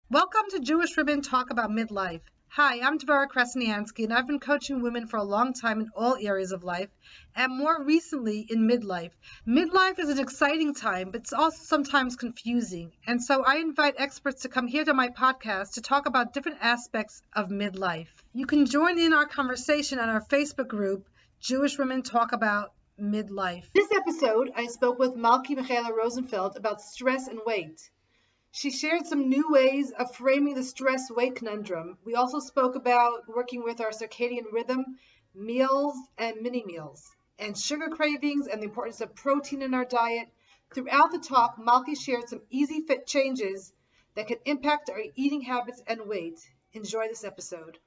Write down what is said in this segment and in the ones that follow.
Welcome to Jewish Women Talk About Midlife. Hi, I'm Devora Krasnianski, and I've been coaching women for a long time in all areas of life, and more recently in midlife. Midlife is an exciting time, but it's also sometimes confusing, and so I invite experts to come here to my podcast to talk about different aspects of midlife. You can join in our conversation on our Facebook group, Jewish Women Talk About Midlife. This episode, I spoke with Malky Michaela Rosenfeld about stress and weight. She shared some new ways of framing the stress-weight conundrum. We also spoke about working with our circadian rhythm, meals and mini meals, and sugar cravings and the importance of protein in our diet. Throughout the talk, Malky shared some easy fit changes that can impact our eating habits and weight. Enjoy this episode.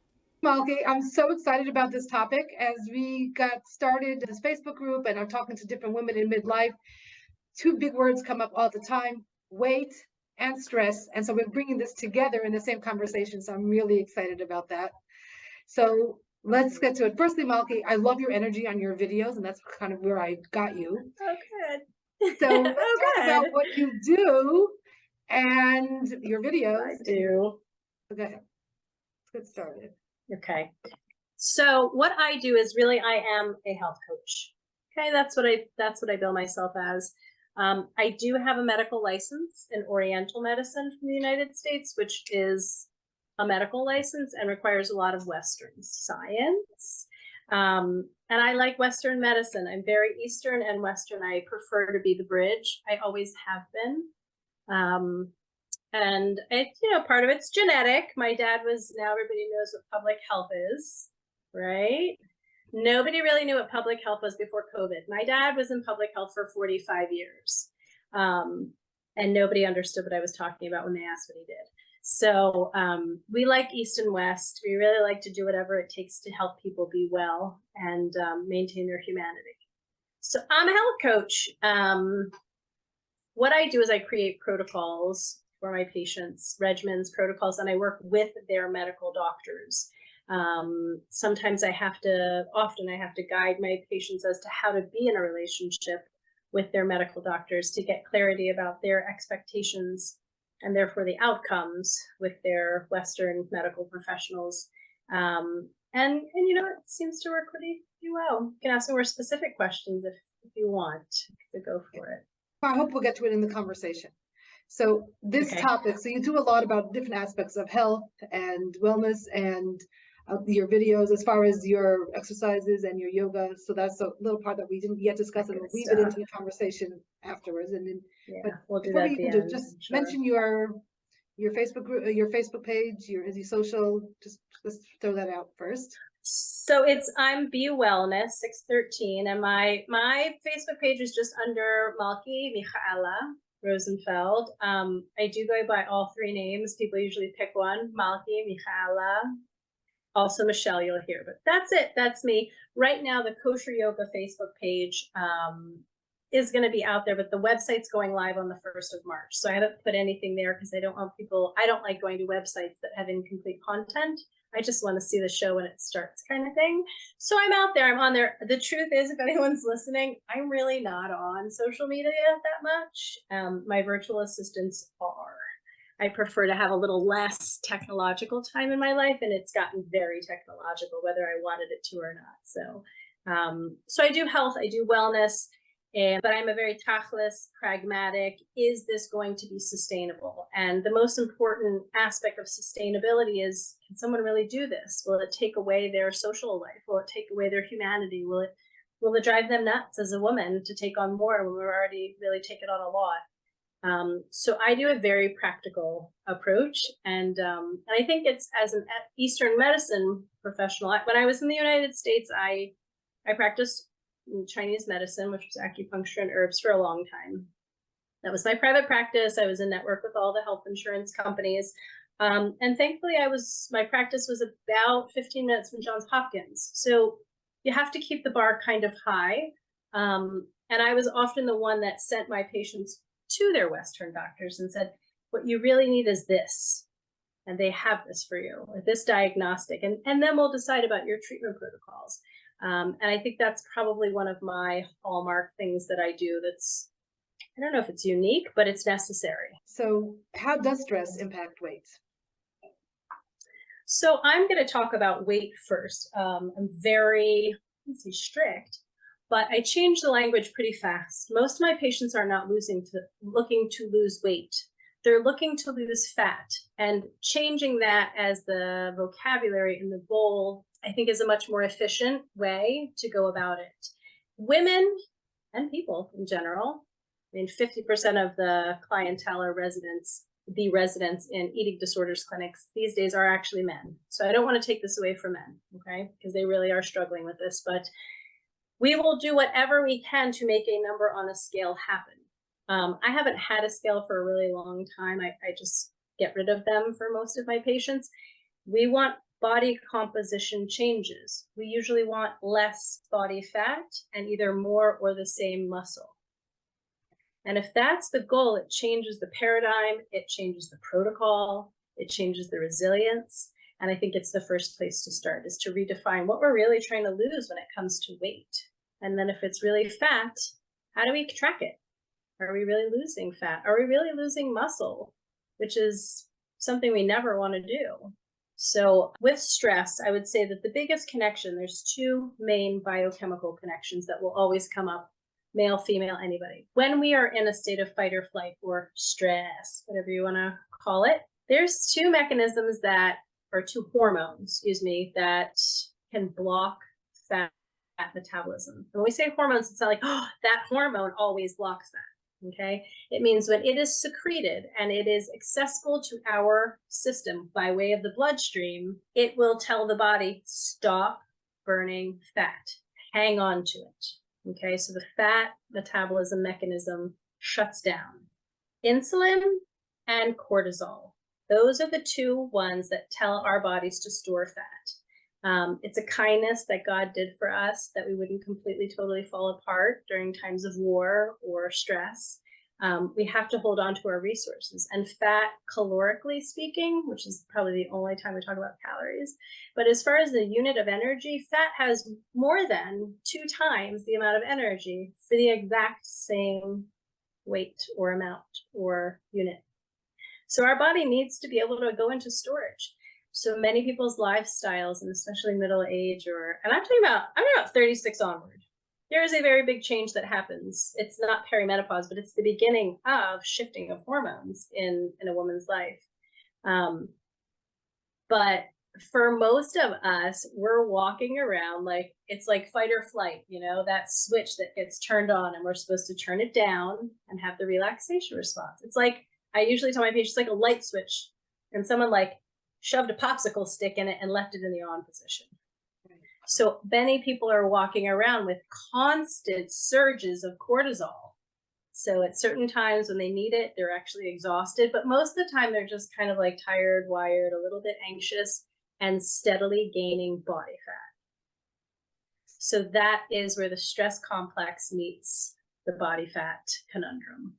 Malky, I'm so excited about this topic. As we got started this Facebook group and I'm talking to different women in midlife, two big words come up all the time: weight and stress. And so we're bringing this together in the same conversation. So I'm really excited about that. So let's get to it. Firstly, Malky, I love your energy on your videos, and that's kind of where I got you. Oh, good. So let's talk about what you do and your videos. I do. Okay, let's get started. Okay. So what I do is really, I am a health coach. Okay, that's what I bill myself as. I do have a medical license in Oriental medicine from the United States, which is a medical license and requires a lot of Western science. And I like Western medicine. I'm very Eastern and Western. I prefer to be the bridge. I always have been. And it, part of it's genetic. My dad was, now everybody knows what public health is, right? Nobody really knew what public health was before COVID. My dad was in public health for 45 years. And nobody understood what I was talking about when they asked what he did. So we like East and West. We really like to do whatever it takes to help people be well and maintain their humanity. So I'm a health coach. What I do is I create protocols for my patients, regimens, protocols, and I work with their medical doctors. Sometimes often I have to guide my patients as to how to be in a relationship with their medical doctors to get clarity about their expectations and therefore the outcomes with their Western medical professionals. And it seems to work pretty well. You can ask me more specific questions if you want to go for it. I hope we'll get to it in the conversation. So this topic, so you do a lot about different aspects of health and wellness and your videos as far as your exercises and your yoga. So that's a little part that we didn't yet discuss, and we'll weave it into the conversation afterwards. And then, we'll do that at the end. Just mention your Facebook group, your Facebook page, your social. Just throw that out first. So I'm Be Wellness 613, and my Facebook page is just under Malky Michaela Rosenfeld. I do go by all three names. People usually pick one: Malky, Michaela. Also Michelle, you'll hear, but that's it. That's me. Right now, the Kosher Yoga Facebook page is going to be out there, but the website's going live on the 1st of March. So I haven't put anything there because I don't like going to websites that have incomplete content. I just want to see the show when it starts, kind of thing. So I'm out there. I'm on there. The truth is, if anyone's listening, I'm really not on social media that much. My virtual assistants are. I prefer to have a little less technological time in my life, and it's gotten very technological, whether I wanted it to or not. So I do health, I do wellness, but I'm a very tachlis, pragmatic. Is this going to be sustainable? And the most important aspect of sustainability is, can someone really do this? Will it take away their social life? Will it take away their humanity? Will it drive them nuts as a woman to take on more when we're already really taking on a lot? So I do a very practical approach, and I think it's, as an Eastern medicine professional, when I was in the United States, I practiced Chinese medicine, which was acupuncture and herbs, for a long time. That was my private practice. I was in network with all the health insurance companies, and thankfully my practice was about 15 minutes from Johns Hopkins. So you have to keep the bar kind of high, and I was often the one that sent my patients to their Western doctors and said, what you really need is this, and they have this for you, or this diagnostic, and then we'll decide about your treatment protocols. And I think that's probably one of my hallmark things that I do that's, I don't know if it's unique, but it's necessary. So how does stress impact weight? So I'm going to talk about weight first. I'm very, let's say, strict, but I change the language pretty fast. Most of my patients are not looking to lose weight. They're looking to lose fat, and changing that as the vocabulary and the goal, I think, is a much more efficient way to go about it. Women and people in general, I mean, 50% of the clientele are residents in eating disorders clinics these days are actually men. So I don't want to take this away from men, okay? Because they really are struggling with this, but we will do whatever we can to make a number on a scale happen. I haven't had a scale for a really long time. I just get rid of them for most of my patients. We want body composition changes. We usually want less body fat and either more or the same muscle. And if that's the goal, it changes the paradigm, it changes the protocol, it changes the resilience. And I think it's the first place to start, is to redefine what we're really trying to lose when it comes to weight. And then if it's really fat, how do we track it? Are we really losing fat? Are we really losing muscle? Which is something we never want to do. So with stress, I would say that the biggest connection, there's two main biochemical connections that will always come up, male, female, anybody. When we are in a state of fight or flight or stress, whatever you want to call it, there's two mechanisms or two hormones, that can block fat metabolism. When we say hormones, it's not like, oh, that hormone always blocks that, okay? It means when it is secreted and it is accessible to our system by way of the bloodstream, it will tell the body, stop burning fat, hang on to it. Okay, so the fat metabolism mechanism shuts down. Insulin and cortisol. Those are the two ones that tell our bodies to store fat. It's a kindness that God did for us, that we wouldn't completely, totally fall apart during times of war or stress. We have to hold on to our resources. And fat, calorically speaking, which is probably the only time we talk about calories, but as far as the unit of energy, fat has more than 2 times the amount of energy for the exact same weight or amount or unit. So our body needs to be able to go into storage. So many people's lifestyles, and especially middle age, and I'm talking about 36 onward, there is a very big change that happens. It's not perimenopause, but it's the beginning of shifting of hormones in a woman's life. But for most of us, we're walking around like it's like fight or flight, that switch that gets turned on, and we're supposed to turn it down and have the relaxation response. It's like, I usually tell my patients, like a light switch, and someone like shoved a popsicle stick in it and left it in the on position. So many people are walking around with constant surges of cortisol. So at certain times when they need it, they're actually exhausted, but most of the time they're just kind of like tired, wired, a little bit anxious, and steadily gaining body fat. So that is where the stress complex meets the body fat conundrum.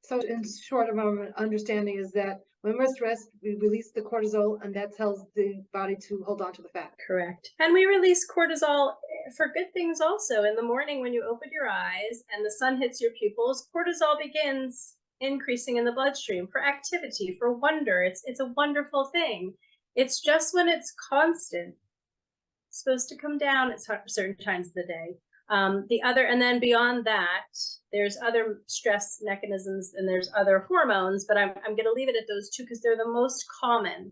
So in short, of our understanding is that when we're stressed, we release the cortisol, and that tells the body to hold on to the fat. Correct. And we release cortisol for good things also. In the morning when you open your eyes and the sun hits your pupils, cortisol begins increasing in the bloodstream for activity, for wonder. It's a wonderful thing. It's just when it's constant, it's supposed to come down at certain times of the day. And then beyond that, there's other stress mechanisms and there's other hormones, but I'm going to leave it at those two because they're the most common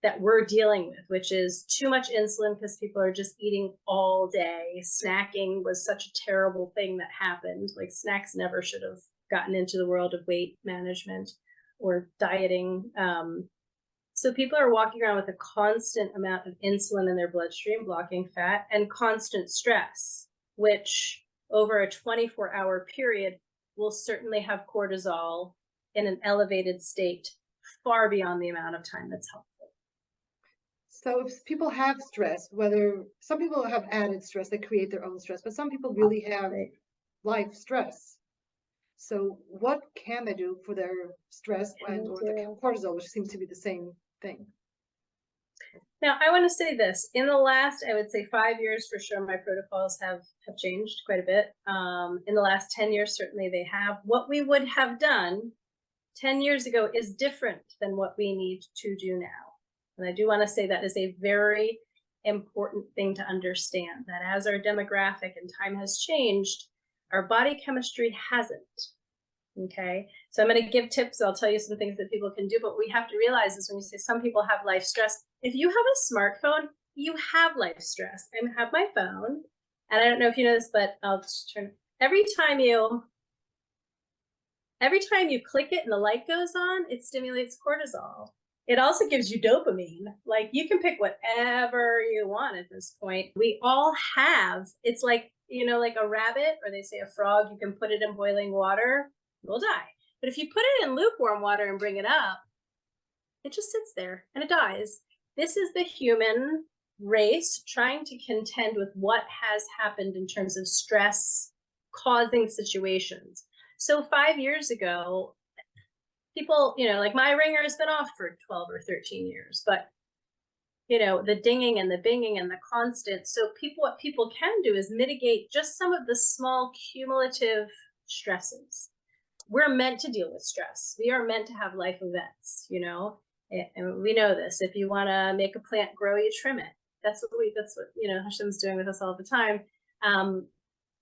that we're dealing with, which is too much insulin because people are just eating all day. Snacking was such a terrible thing that happened. Like, snacks never should have gotten into the world of weight management or dieting. So people are walking around with a constant amount of insulin in their bloodstream, blocking fat, and constant stress, which over a 24-hour period will certainly have cortisol in an elevated state far beyond the amount of time that's helpful. So if people have stress, some people have added stress, they create their own stress, but some people really have life stress. So what can they do for their stress or the cortisol, which seems to be the same thing? Now, I want to say this. In the last, I would say 5 years for sure, my protocols have changed quite a bit. In the last 10 years, certainly they have. What we would have done 10 years ago is different than what we need to do now. And I do want to say that is a very important thing to understand, that as our demographic and time has changed, our body chemistry hasn't. Okay, so I'm going to give tips. I'll tell you some things that people can do, but we have to realize is when you say some people have life stress, if you have a smartphone, you have life stress. I have my phone, and I don't know if you know this, but I'll just turn, every time you click it and the light goes on, it stimulates cortisol. It also gives you dopamine. Like, you can pick whatever you want at this point. We all have, it's like, you know, like a rabbit, or they say a frog, you can put it in boiling water, it will die. But if you put it in lukewarm water and bring it up, it just sits there and it dies. This is the human race trying to contend with what has happened in terms of stress causing situations. So 5 years ago, people, you know, like my ringer has been off for 12 or 13 years, but you know, the dinging and the binging and the constant. So what people can do is mitigate just some of the small cumulative stresses. We're meant to deal with stress. We are meant to have life events, you know, and we know this. If you want to make a plant grow, you trim it. That's what you know, Hashem's doing with us all the time.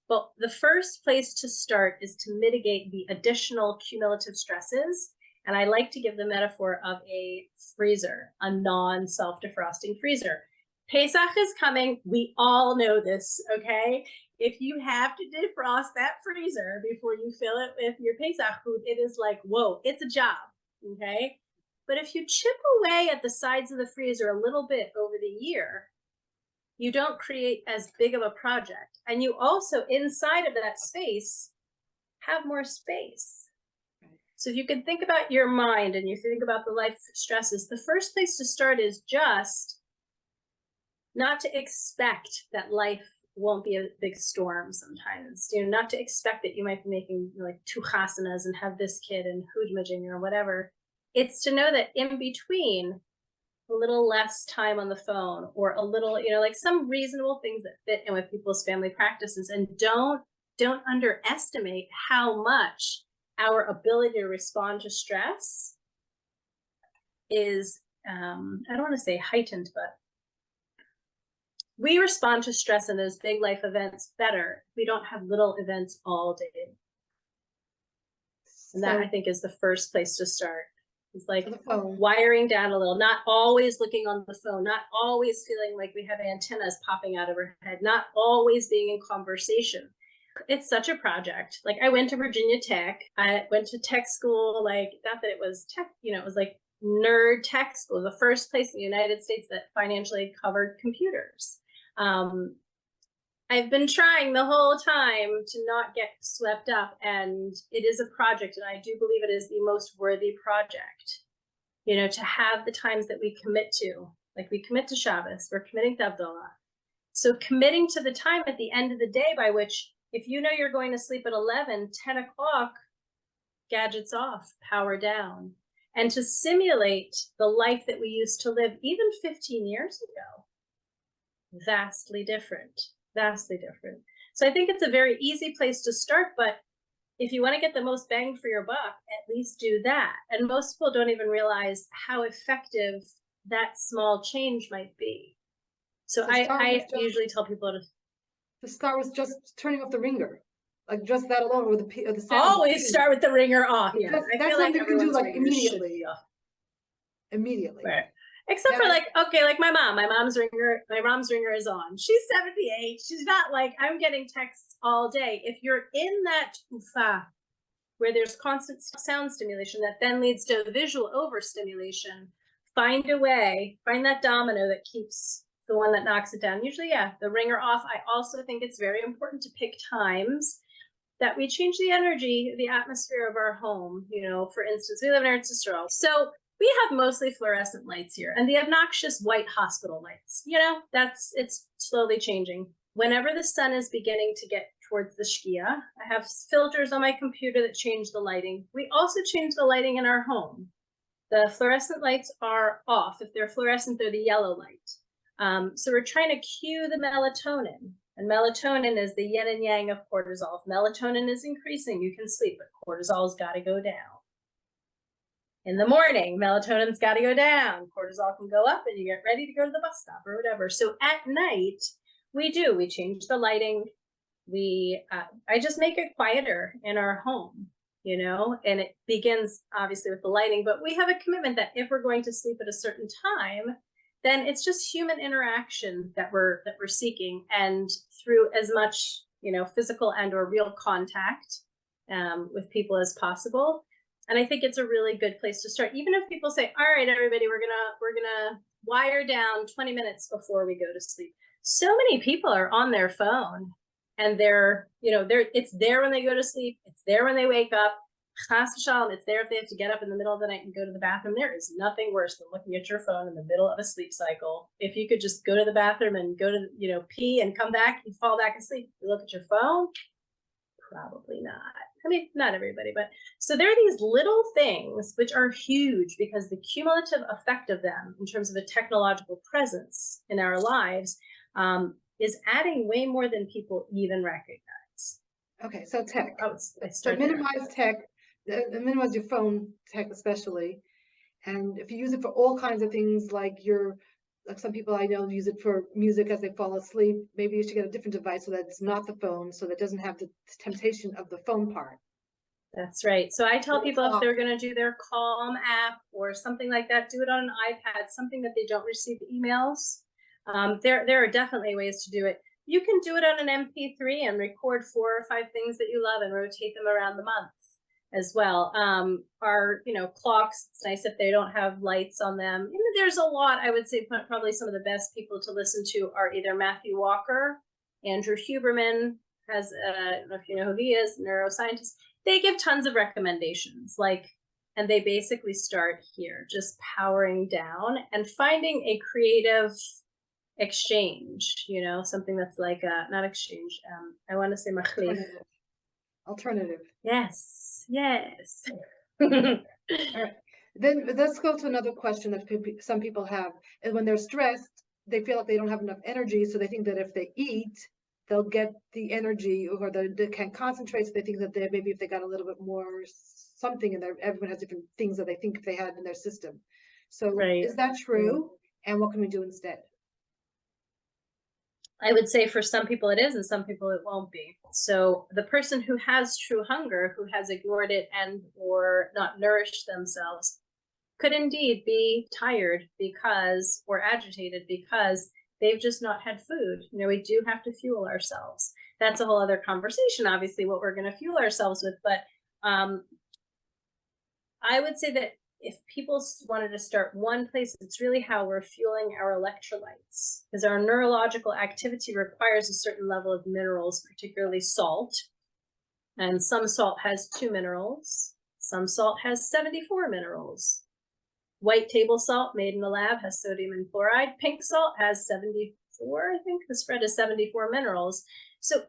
But the first place to start is to mitigate the additional cumulative stresses. And I like to give the metaphor of a freezer, a non-self-defrosting freezer. Pesach is coming. We all know this, okay? If you have to defrost that freezer before you fill it with your Pesach food, it is like, whoa, it's a job, okay? But if you chip away at the sides of the freezer a little bit over the year, you don't create as big of a project. And you also, inside of that space, have more space. So if you can think about your mind and you think about the life stresses, the first place to start is just not to expect that life won't be a big storm sometimes. You know, not to expect that you might be making like 2 chasanas and have this kid and hudmajing or whatever. It's to know that in between, a little less time on the phone, or a little, you know, like some reasonable things that fit in with people's family practices. And don't underestimate how much our ability to respond to stress is, I don't want to say heightened, but we respond to stress in those big life events better. We don't have little events all day. And that, I think, is the first place to start. It's like wiring down a little, not always looking on the phone, not always feeling like we have antennas popping out of our head, not always being in conversation. It's such a project. Like, I went to Virginia Tech. I went to tech school, like, not that it was tech, you know, it was like nerd tech school, the first place in the United States that financially covered computers. I've been trying the whole time to not get swept up, and it is a project, and I do believe it is the most worthy project, you know, to have the times that we commit to, like we commit to Shabbos, we're committing to Havdalah. So committing to the time at the end of the day by which, if you know you're going to sleep at 11, 10 o'clock, gadgets off, power down, and to simulate the life that we used to live even 15 years ago. Vastly different. Vastly different. So I think it's a very easy place to start, but if you want to get the most bang for your buck, at least do that. And most people don't even realize how effective that small change might be. So I usually tell people to start with just turning off the ringer, like just that alone, or the sound. Always start with the ringer off. Yeah, that's something you can do like immediately. Immediately. Right. Except for like, okay, like my mom's ringer is on. She's 78. She's not like, I'm getting texts all day. If you're in that tufa where there's constant sound stimulation that then leads to visual overstimulation, find a way, find that domino that keeps the one that knocks it down. Usually, yeah, the ringer off. I also think it's very important to pick times that we change the energy, the atmosphere of our home. You know, for instance, we live in Eretz Yisrael. So we have mostly fluorescent lights here, and the obnoxious white hospital lights, you know, it's slowly changing. Whenever the sun is beginning to get towards the Shkia, I have filters on my computer that change the lighting. We also change the lighting in our home. The fluorescent lights are off. If they're fluorescent, they're the yellow light. So we're trying to cue the melatonin, and melatonin is the yin and yang of cortisol. If melatonin is increasing, you can sleep, but cortisol's got to go down. In the morning, melatonin's got to go down, cortisol can go up, and you get ready to go to the bus stop or whatever. So at night, we change the lighting. I just make it quieter in our home, and it begins obviously with the lighting, but we have a commitment that if we're going to sleep at a certain time, then it's just human interaction that we're seeking, and through as much physical and or real contact with people as possible. And I think it's a really good place to start, even if people say, all right, everybody, we're gonna wire down 20 minutes before we go to sleep. So many people are on their phone, and it's there when they go to sleep, it's there when they wake up, it's there if they have to get up in the middle of the night and go to the bathroom. There is nothing worse than looking at your phone in the middle of a sleep cycle. If you could just go to the bathroom and go to pee and come back, you fall back asleep, you look at your phone, probably not. I mean, not everybody, but so there are these little things which are huge, because the cumulative effect of them in terms of a technological presence in our lives is adding way more than people even recognize. Okay, so tech. So minimize tech, minimize your phone tech especially. And if you use it for all kinds of things, like some people I know use it for music as they fall asleep, maybe you should get a different device so that it's not the phone, so that it doesn't have the temptation of the phone part. That's right. So I tell people if they're going to do their Calm app or something like that, do it on an iPad, something that they don't receive emails. There are definitely ways to do it. You can do it on an MP3 and record 4 or 5 things that you love and rotate them around the month as well. Our clocks, it's nice if they don't have lights on them. There's a lot. I would say probably some of the best people to listen to are either Matthew Walker, Andrew Huberman has, I don't know if you know who he is, neuroscientist. They give tons of recommendations, and they basically start here, just powering down and finding a creative exchange, something that's like not exchange. I want to say alternative. Yes. All right. Then let's go to another question that some people have. And when they're stressed, they feel like they don't have enough energy, so they think that if they eat, they'll get the energy, or they can't concentrate, so they think that maybe if they got a little bit more something in there, everyone has different things that they think if they had in their system. So right. Is that true? And what can we do instead? I would say for some people it is, and some people it won't be. So the person who has true hunger, who has ignored it and or not nourished themselves, could indeed be tired or agitated because they've just not had food. We do have to fuel ourselves. That's a whole other conversation, obviously, what we're going to fuel ourselves with. But I would say that if people wanted to start one place, it's really how we're fueling our electrolytes, because our neurological activity requires a certain level of minerals, particularly salt. And some salt has 2 minerals. Some salt has 74 minerals. White table salt made in the lab has sodium and chloride. Pink salt has 74, I think. The spread is 74 minerals. So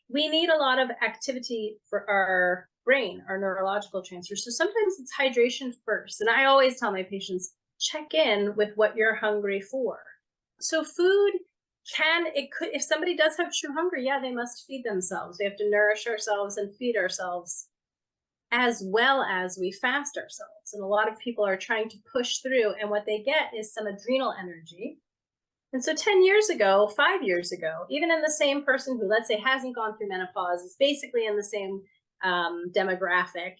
we need a lot of activity for our brain, our neurological transfer. So sometimes it's hydration first. And I always tell my patients, check in with what you're hungry for. So food if somebody does have true hunger, yeah, they must feed themselves. We have to nourish ourselves and feed ourselves, as well as we fast ourselves. And a lot of people are trying to push through, and what they get is some adrenal energy. And so 10 years ago, 5 years ago, even in the same person who, let's say, hasn't gone through menopause, is basically in the same demographic,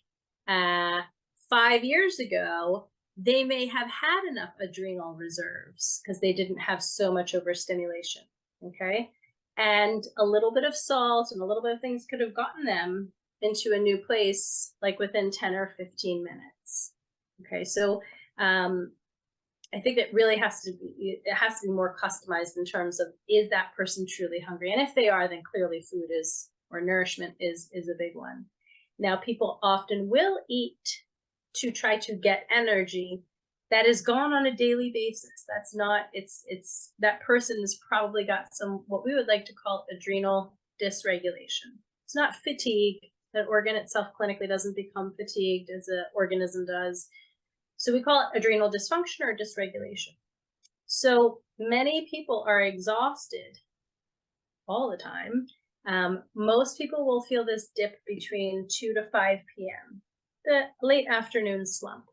5 years ago, they may have had enough adrenal reserves because they didn't have so much overstimulation, okay? And a little bit of salt and a little bit of things could have gotten them into a new place, like within 10 or 15 minutes. Okay, so I think it really has to be more customized in terms of, is that person truly hungry? And if they are, then clearly food or nourishment is a big one. Now, people often will eat to try to get energy that is gone on a daily basis. That's not, that person has probably got some, what we would like to call adrenal dysregulation. It's not fatigue. That organ itself clinically doesn't become fatigued as an organism does. So we call it adrenal dysfunction or dysregulation. So many people are exhausted all the time. Most people will feel this dip between 2 to 5 p.m., the late afternoon slump.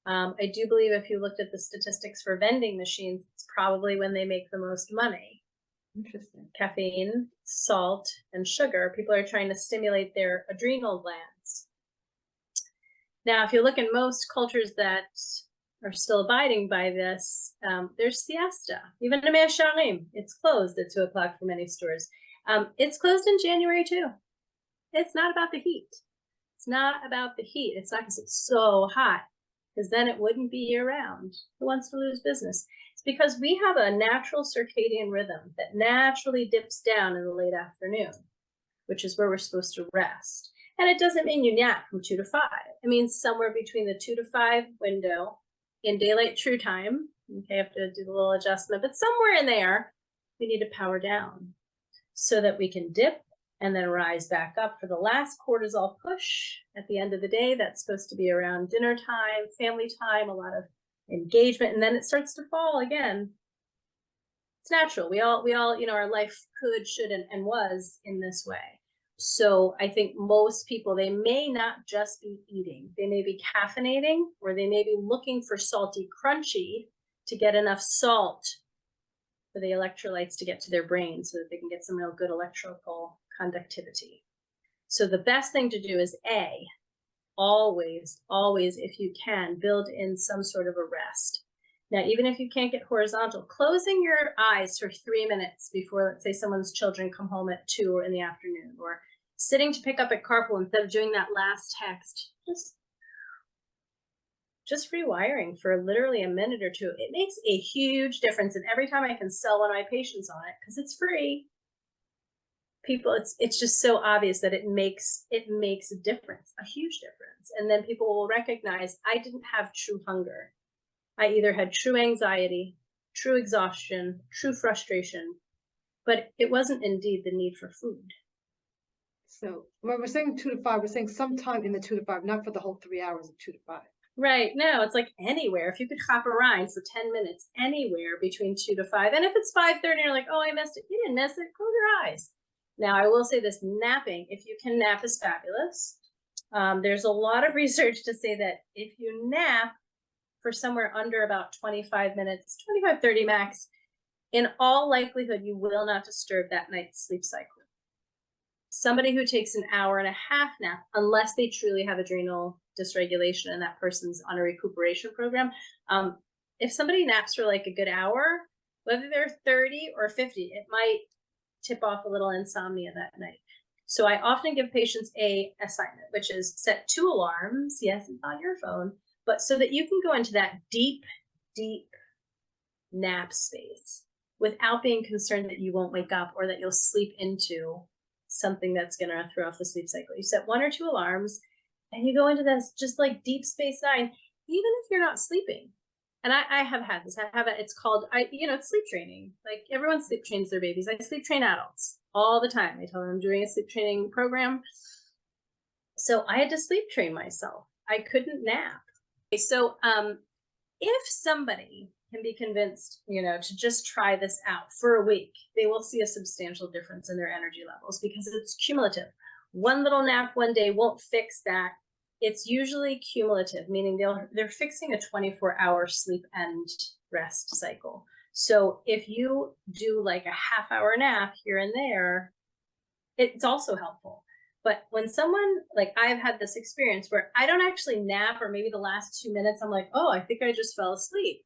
I do believe if you looked at the statistics for vending machines, it's probably when they make the most money. Interesting. Caffeine, salt, and sugar. People are trying to stimulate their adrenal glands. Now, if you look in most cultures that are still abiding by this, there's siesta. Even in Mea Shearim, it's closed at 2 o'clock for many stores. It's closed in January too. It's not about the heat. It's not about the heat. It's not because it's so hot, because then it wouldn't be year round. Who wants to lose business? It's because we have a natural circadian rhythm that naturally dips down in the late afternoon, which is where we're supposed to rest. And it doesn't mean you nap from 2 to 5. It means somewhere between the 2 to 5 window in daylight true time. Okay, I have to do the little adjustment, but somewhere in there, we need to power down so that we can dip and then rise back up for the last cortisol push at the end of the day. That's supposed to be around dinner time, family time, a lot of engagement, and then it starts to fall again. It's natural. We all, our life could, should, and was in this way. So I think most people, they may not just be eating. They may be caffeinating, or they may be looking for salty crunchy to get enough salt for the electrolytes to get to their brain so that they can get some real good electrical conductivity. So the best thing to do is always, if you can, build in some sort of a rest. Now, even if you can't get horizontal, closing your eyes for 3 minutes before, let's say, someone's children come home at 2 or in the afternoon, or sitting to pick up at carpool instead of doing that last text, just rewiring for literally a minute or two. It makes a huge difference. And every time I can sell one of my patients on it, because it's free, people, it's just so obvious that it makes a difference, a huge difference. And then people will recognize I didn't have true hunger. I either had true anxiety, true exhaustion, true frustration, but it wasn't indeed the need for food. So when we're saying 2 to 5, we're saying sometime in the 2 to 5, not for the whole 3 hours of 2 to 5. Right. No, it's like anywhere. If you could hop around for 10 minutes, anywhere between 2 to 5. And if it's 5:30 and you're like, oh, I missed it. You didn't miss it. Close your eyes. Now, I will say this, napping, if you can nap, is fabulous. There's a lot of research to say that if you nap for somewhere under about 25 minutes, 25, 30 max, in all likelihood, you will not disturb that night's sleep cycle. Somebody who takes an hour and a half nap, unless they truly have adrenal dysregulation and that person's on a recuperation program, if somebody naps for like a good hour, whether they're 30 or 50, it might tip off a little insomnia that night. So I often give patients a assignment, which is set 2 alarms. Yes, it's on your phone, but so that you can go into that deep nap space without being concerned that you won't wake up or that you'll sleep into something that's going to throw off the sleep cycle. You set 1 or 2 alarms and you go into this just like deep space 9, even if you're not sleeping. And I have had this. It's called, it's sleep training. Like everyone sleep trains their babies. I sleep train adults all the time. I tell them I'm doing a sleep training program. So I had to sleep train myself. I couldn't nap. So if somebody can be convinced, to just try this out for a week, they will see a substantial difference in their energy levels because it's cumulative. One little nap one day won't fix that. It's usually cumulative, meaning they're fixing a 24-hour sleep and rest cycle. So if you do like a half-hour nap here and there, it's also helpful. But when someone, like I've had this experience where I don't actually nap, or maybe the last 2 minutes, I'm like, oh, I think I just fell asleep.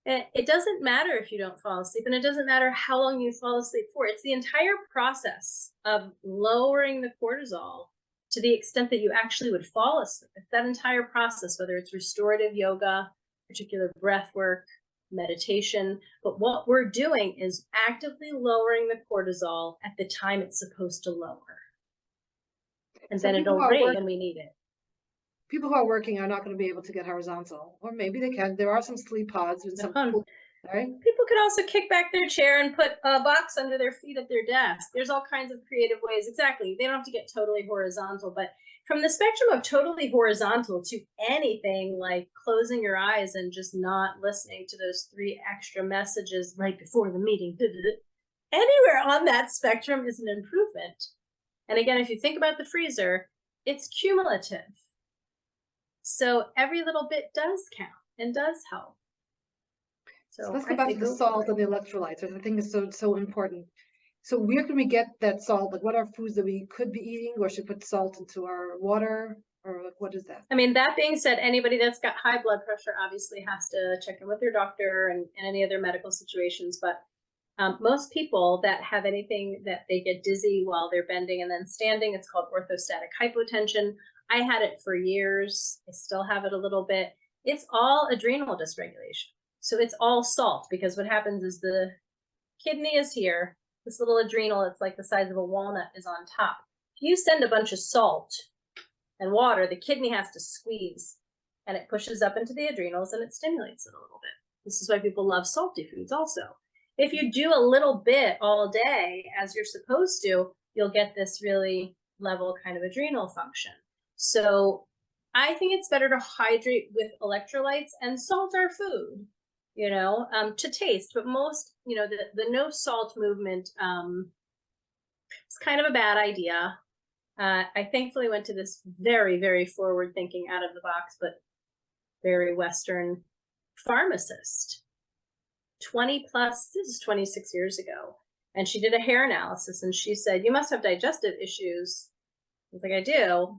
It doesn't matter if you don't fall asleep, and it doesn't matter how long you fall asleep for. It's the entire process of lowering the cortisol to the extent that you actually would fall asleep. It's that entire process, whether it's restorative yoga, particular breath work, meditation. But what we're doing is actively lowering the cortisol at the time it's supposed to lower. And then it'll ring and we need it. People who are working are not going to be able to get horizontal, or maybe they can. There are some sleep pods with some cool, right? People could also kick back their chair and put a box under their feet at their desk. There's all kinds of creative ways. Exactly. They don't have to get totally horizontal, but from the spectrum of totally horizontal to anything like closing your eyes and just not listening to those 3 extra messages right before the meeting, anywhere on that spectrum is an improvement. And again, if you think about the freezer, it's cumulative. So every little bit does count and does help. So So let's go I back say to the go salt for and it. the electrolytes, which I think is so important. So where can we get that salt? Like, what are foods that we could be eating, or should put salt into our water, or like, what is that? I mean, that being said, anybody that's got high blood pressure obviously has to check in with their doctor and any other medical situations. But most people that have anything that they get dizzy while they're bending and then standing, it's called orthostatic hypotension. I had it for years. I still have it a little bit. It's all adrenal dysregulation. So it's all salt, because what happens is the kidney is here. This little adrenal, it's like the size of a walnut, is on top. If you send a bunch of salt and water, the kidney has to squeeze, and it pushes up into the adrenals and it stimulates it a little bit. This is why people love salty foods also. If you do a little bit all day as you're supposed to, you'll get this really level kind of adrenal function. So I think it's better to hydrate with electrolytes and salt our food, to taste. But most, the no salt movement is kind of a bad idea. I thankfully went to this very, very forward thinking, out of the box, but very Western pharmacist, 20 plus, this is 26 years ago. And she did a hair analysis and she said, you must have digestive issues. I was like, I do.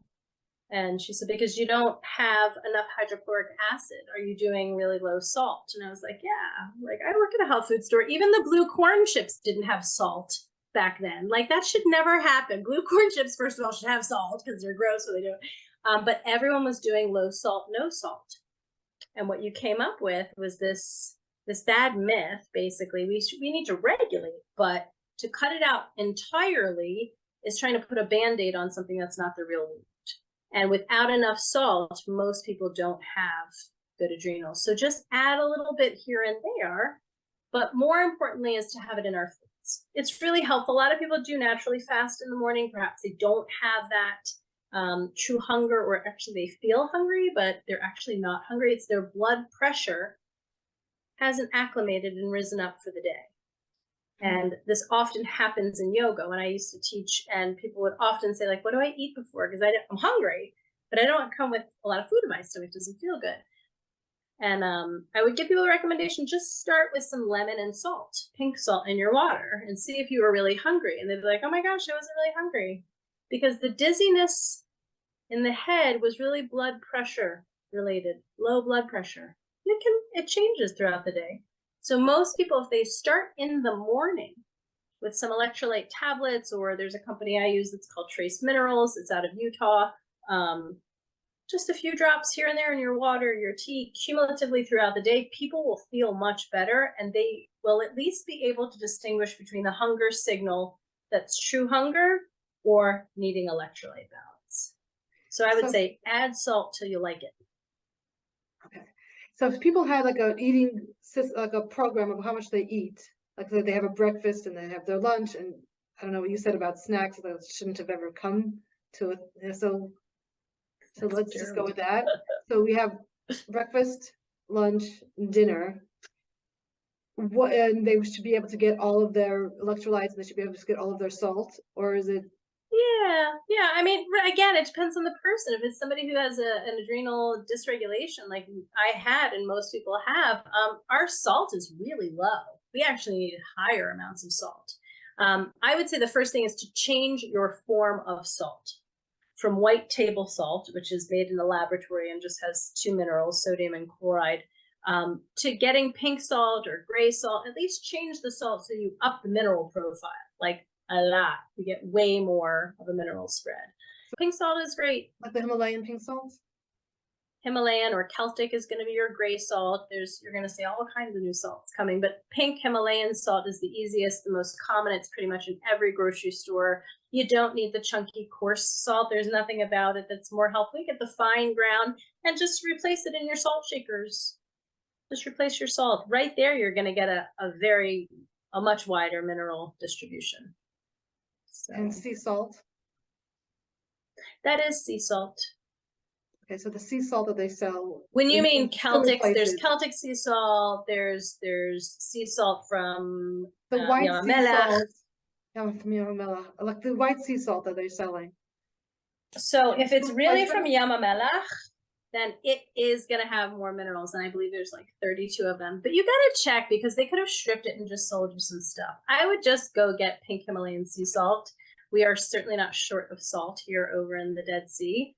And she said, because you don't have enough hydrochloric acid. Are you doing really low salt? And I was like, yeah, like I work at a health food store. Even the blue corn chips didn't have salt back then. Like that should never happen. Blue corn chips, first of all, should have salt because they're gross when they do it. But everyone was doing low salt, no salt. And what you came up with was this bad myth, basically. We need to regulate, but to cut it out entirely is trying to put a Band-Aid on something that's not the real wound. And without enough salt, most people don't have good adrenals. So just add a little bit here and there, but more importantly is to have it in our foods. It's really helpful. A lot of people do naturally fast in the morning. Perhaps they don't have that true hunger, or actually they feel hungry, but they're actually not hungry. It's their blood pressure hasn't acclimated and risen up for the day. And this often happens in yoga. When I used to teach, and people would often say, like, what do I eat before? Because I'm hungry, but I don't come with a lot of food in my stomach. It doesn't feel good. And I would give people a recommendation, just start with some lemon and salt, pink salt in your water, and see if you were really hungry. And they'd be like, oh my gosh, I wasn't really hungry. Because the dizziness in the head was really blood pressure related, low blood pressure. It changes throughout the day. So most people, if they start in the morning with some electrolyte tablets, or there's a company I use that's called Trace Minerals, it's out of Utah, just a few drops here and there in your water, your tea, cumulatively throughout the day, people will feel much better, and they will at least be able to distinguish between the hunger signal that's true hunger or needing electrolyte balance. So I would say add salt till you like it. Okay. So if people had like a program of how much they eat, like they have a breakfast and they have their lunch, and I don't know what you said about snacks, that shouldn't have ever come to it. So let's just go with that. So we have breakfast, lunch, dinner. And they should be able to get all of their electrolytes, and they should be able to get all of their salt, or is it? Yeah. I mean, again, it depends on the person. If it's somebody who has an adrenal dysregulation, like I had and most people have, our salt is really low. We actually need higher amounts of salt. I would say the first thing is to change your form of salt from white table salt, which is made in the laboratory and just has 2 minerals, sodium and chloride, to getting pink salt or gray salt. At least change the salt so you up the mineral profile, like a lot. You get way more of a mineral spread. Pink salt is great. Like the Himalayan pink salt? Himalayan or Celtic is going to be your gray salt. You're going to see all kinds of new salts coming, but pink Himalayan salt is the easiest, the most common. It's pretty much in every grocery store. You don't need the chunky, coarse salt. There's nothing about it that's more helpful. You get the fine ground and just replace it in your salt shakers. Just replace your salt. Right there, you're going to get a much wider mineral distribution. So. And sea salt? That is sea salt. Okay, so the sea salt that they sell. When you mean Celtic, there's Celtic sea salt. There's sea salt from the white sea salt. Like the white sea salt that they're selling. So if it's really from Yamamelach, then it is going to have more minerals. And I believe there's like 32 of them. But you got to check, because they could have stripped it and just sold you some stuff. I would just go get pink Himalayan sea salt. We are certainly not short of salt here over in the Dead Sea.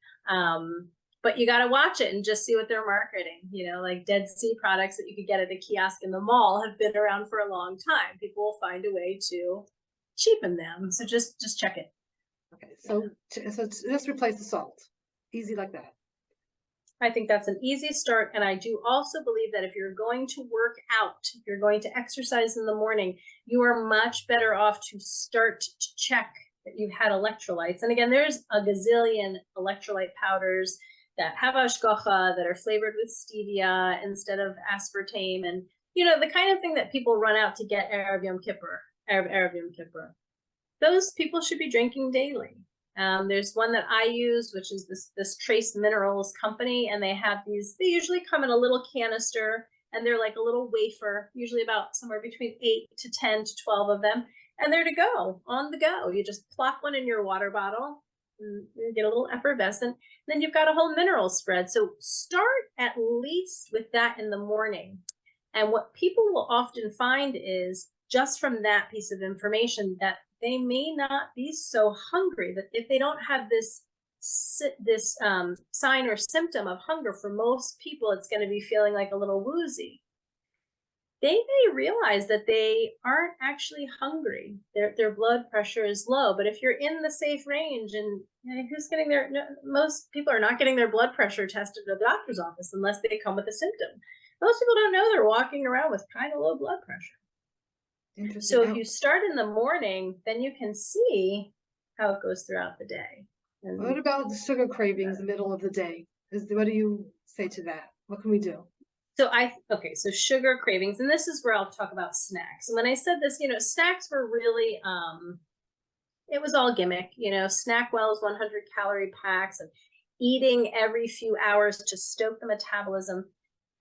But you got to watch it and just see what they're marketing. You know, like Dead Sea products that you could get at a kiosk in the mall have been around for a long time. People will find a way to cheapen them. So just check it. Okay, so just replace the salt. Easy like that. I think that's an easy start. And I do also believe that if you're going to work out, if you're going to exercise in the morning, you are much better off to start to check that you've had electrolytes. And again, there's a gazillion electrolyte powders that have hashgacha, that are flavored with stevia instead of aspartame. And, you know, the kind of thing that people run out to get Erev Yom Kippur. Those people should be drinking daily. There's one that I use, which is this Trace Minerals company, and they have these. They usually come in a little canister, and they're like a little wafer, usually about somewhere between 8 to 10 to 12 of them, and they're to go on the go. You just plop one in your water bottle, and you get a little effervescent. Then you've got a whole mineral spread. So start at least with that in the morning. And what people will often find is, just from that piece of information, that they may not be so hungry, that if they don't have this sign or symptom of hunger, for most people, it's going to be feeling like a little woozy. They may realize that they aren't actually hungry. Their blood pressure is low. But if you're in the safe range, and who's getting most people are not getting their blood pressure tested at the doctor's office unless they come with a symptom. Most people don't know they're walking around with kind of low blood pressure. So if you start in the morning, then you can see how it goes throughout the day. And what about the sugar cravings in the middle of the day? What do you say to that? What can we do? So so sugar cravings, and this is where I'll talk about snacks. And when I said this, you know, snacks were really, it was all gimmick, you know, SnackWell's 100 calorie packs and eating every few hours to stoke the metabolism.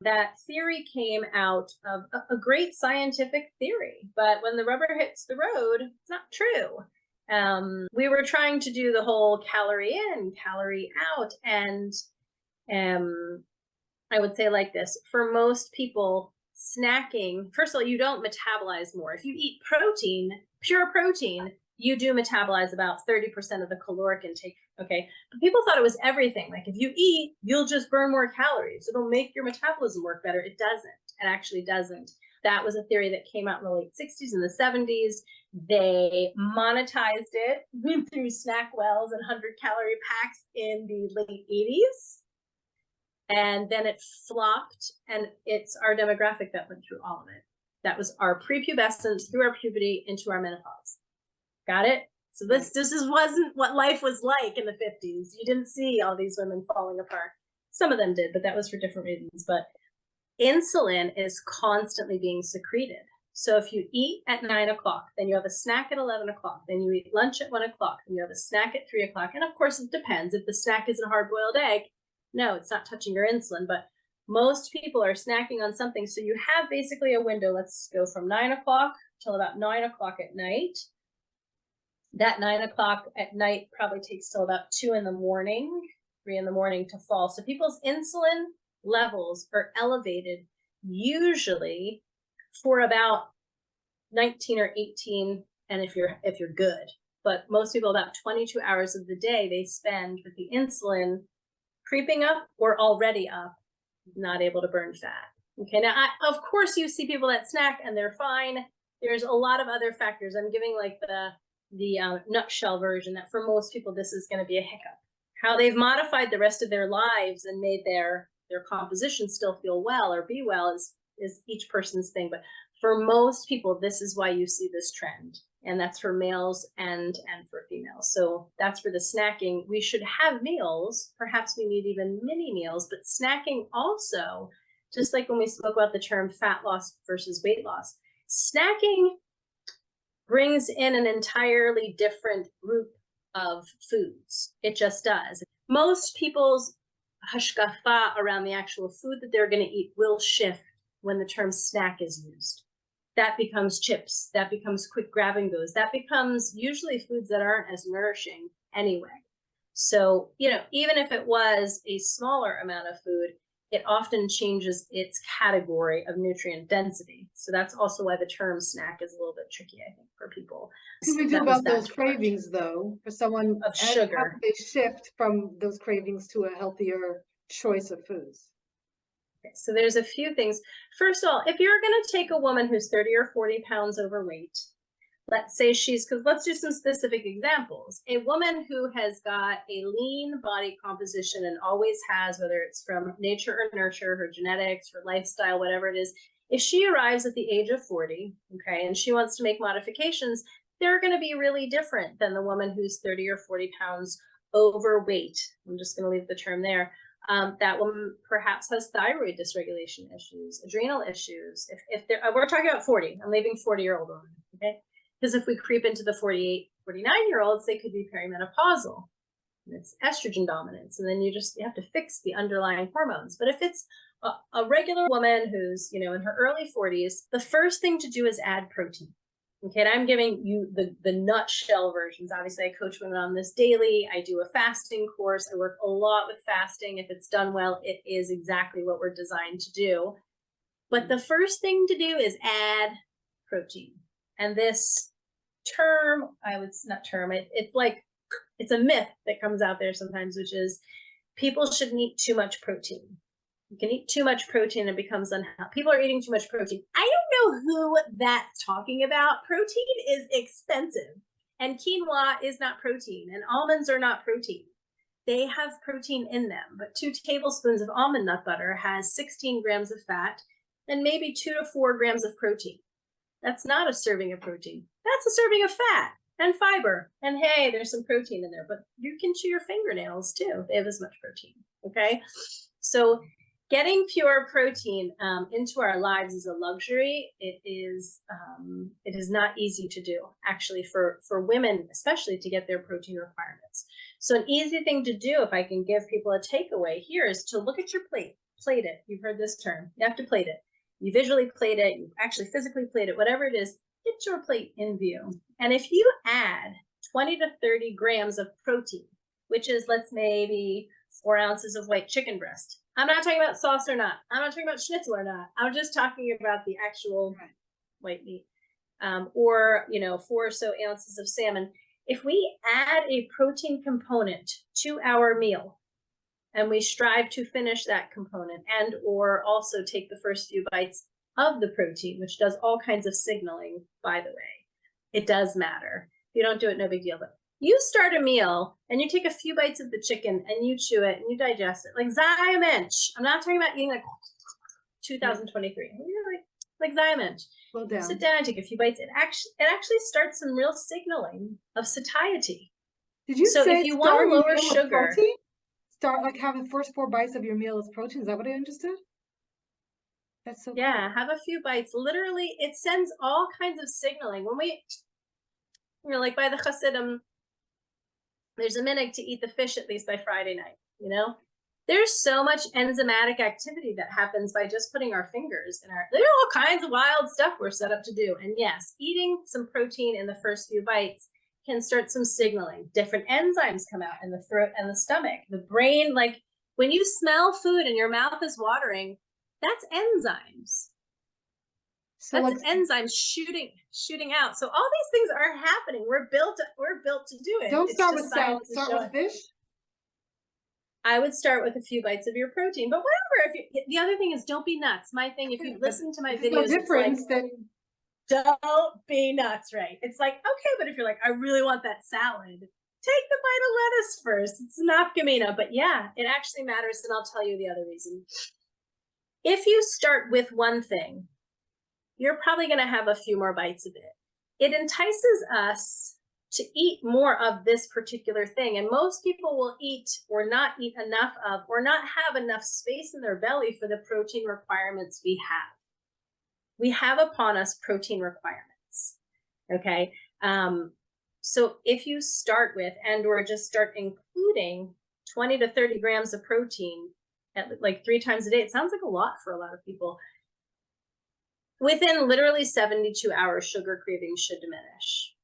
That theory came out of a great scientific theory, but when the rubber hits the road, it's not true. We were trying to do the whole calorie in, calorie out, and I would say like this: for most people, snacking, first of all, you don't metabolize more. If you eat protein, pure protein, you do metabolize about 30% of the caloric intake. Okay. But people thought it was everything. Like, if you eat, you'll just burn more calories. It'll make your metabolism work better. It doesn't. It actually doesn't. That was a theory that came out in the late 60s and the 70s. They monetized it through SnackWell's and 100 calorie packs in the late 80s. And then it flopped, and it's our demographic that went through all of it. That was our prepubescence through our puberty into our menopause. Got it? So this wasn't what life was like in the 50s. You didn't see all these women falling apart. Some of them did, but that was for different reasons. But insulin is constantly being secreted. So if you eat at 9 o'clock, then you have a snack at 11 o'clock, then you eat lunch at 1 o'clock, then you have a snack at 3 o'clock. And of course, it depends. If the snack is a hard-boiled egg, no, it's not touching your insulin. But most people are snacking on something. So you have basically a window. Let's go from 9 o'clock till about 9 o'clock at night. That 9 o'clock at night probably takes till about 2 in the morning, 3 in the morning to fall. So people's insulin levels are elevated usually for about 19 or 18, and if you're good. But most people, about 22 hours of the day they spend with the insulin creeping up or already up, not able to burn fat. Okay, now of course you see people that snack and they're fine. There's a lot of other factors. I'm giving like the nutshell version, that for most people this is going to be a hiccup. How they've modified the rest of their lives and made their composition still feel well or be well is each person's thing. But for most people, this is why you see this trend, and that's for males and for females. So that's for the snacking. We should have meals. Perhaps we need even mini meals, but snacking also, just like when we spoke about the term fat loss versus weight loss, snacking brings in an entirely different group of foods. It just does. Most people's hashkafa around the actual food that they're going to eat will shift when the term snack is used. That becomes chips. That becomes quick grab and goes. That becomes usually foods that aren't as nourishing anyway. So, even if it was a smaller amount of food, it often changes its category of nutrient density. So that's also why the term snack is a little bit tricky, I think, for people. What do we do about those cravings, though, for someone of sugar? How do they shift from those cravings to a healthier choice of foods? Okay, so there's a few things. First of all, if you're going to take a woman who's 30 or 40 pounds overweight, let's say because let's do some specific examples. A woman who has got a lean body composition and always has, whether it's from nature or nurture, her genetics, her lifestyle, whatever it is, if she arrives at the age of 40, okay, and she wants to make modifications, they're going to be really different than the woman who's 30 or 40 pounds overweight. I'm just going to leave the term there. That woman perhaps has thyroid dysregulation issues, adrenal issues. If we're talking about 40, I'm leaving 40-year-old women, okay? Because if we creep into the 48, 49-year-olds, they could be perimenopausal. And it's estrogen dominance. And then you have to fix the underlying hormones. But if it's a regular woman who's, in her early 40s, the first thing to do is add protein. Okay, and I'm giving you the nutshell versions. Obviously, I coach women on this daily. I do a fasting course. I work a lot with fasting. If it's done well, it is exactly what we're designed to do. But the first thing to do is add protein. And this term, it's a myth that comes out there sometimes, which is people shouldn't eat too much protein. You can eat too much protein and it becomes unhealthy. People are eating too much protein. I don't know who that's talking about. Protein is expensive, and quinoa is not protein, and almonds are not protein. They have protein in them, but 2 tablespoons of almond nut butter has 16 grams of fat and maybe 2 to 4 grams of protein. That's not a serving of protein. That's a serving of fat and fiber. And hey, there's some protein in there, but you can chew your fingernails too. They have as much protein. Okay. So getting pure protein into our lives is a luxury. It is not easy to do, actually, for women, especially, to get their protein requirements. So an easy thing to do, if I can give people a takeaway here, is to look at your plate. Plate it. You've heard this term. You have to plate it. You visually plate it. You actually physically plate it. Whatever it is, get your plate in view. And if you add 20 to 30 grams of protein, which is, let's maybe 4 ounces of white chicken breast. I'm not talking about sauce or not. I'm not talking about schnitzel or not. I'm just talking about the actual white meat. Or 4 or so ounces of salmon. If we add a protein component to our meal, and we strive to finish that component and or also take the first few bites of the protein, which does all kinds of signaling, by the way. It does matter. If you don't do it, no big deal. But you start a meal and you take a few bites of the chicken and you chew it and you digest it like Zymensch. I'm not talking about eating like 2023. Like Zymensch. Slow down. Sit down and take a few bites. It actually starts some real signaling of satiety. Did you say if you want to lower sugar, start like having the first 4 bites of your meal as protein? Is that what I understood? That's so cool. Have a few bites. Literally, it sends all kinds of signaling. When we, like by the Hasidim, there's a minhag to eat the fish at least by Friday night. There's so much enzymatic activity that happens by just putting our fingers in there are all kinds of wild stuff we're set up to do. And yes, eating some protein in the first few bites can start some signaling. Different enzymes come out in the throat and the stomach. The brain, like when you smell food and your mouth is watering, that's enzymes. So that's enzymes shooting out. So all these things are happening. We're built to do it. Don't start with salad. Start with fish. I would start with a few bites of your protein, but whatever. The other thing is, don't be nuts. My thing, if you listen to my videos, don't be nuts, right? It's like, okay, but if you're like, I really want that salad, take the bite of lettuce first. It's nafkamina, but yeah, it actually matters, and I'll tell you the other reason. If you start with one thing, you're probably going to have a few more bites of it. It entices us to eat more of this particular thing. And most people will eat or not eat enough of, or not have enough space in their belly for the protein requirements we have. We have upon us protein requirements. Okay. So if you start with, and or just start including 20 to 30 grams of protein at like 3 times a day, it sounds like a lot for a lot of people. Within literally 72 hours, sugar cravings should diminish.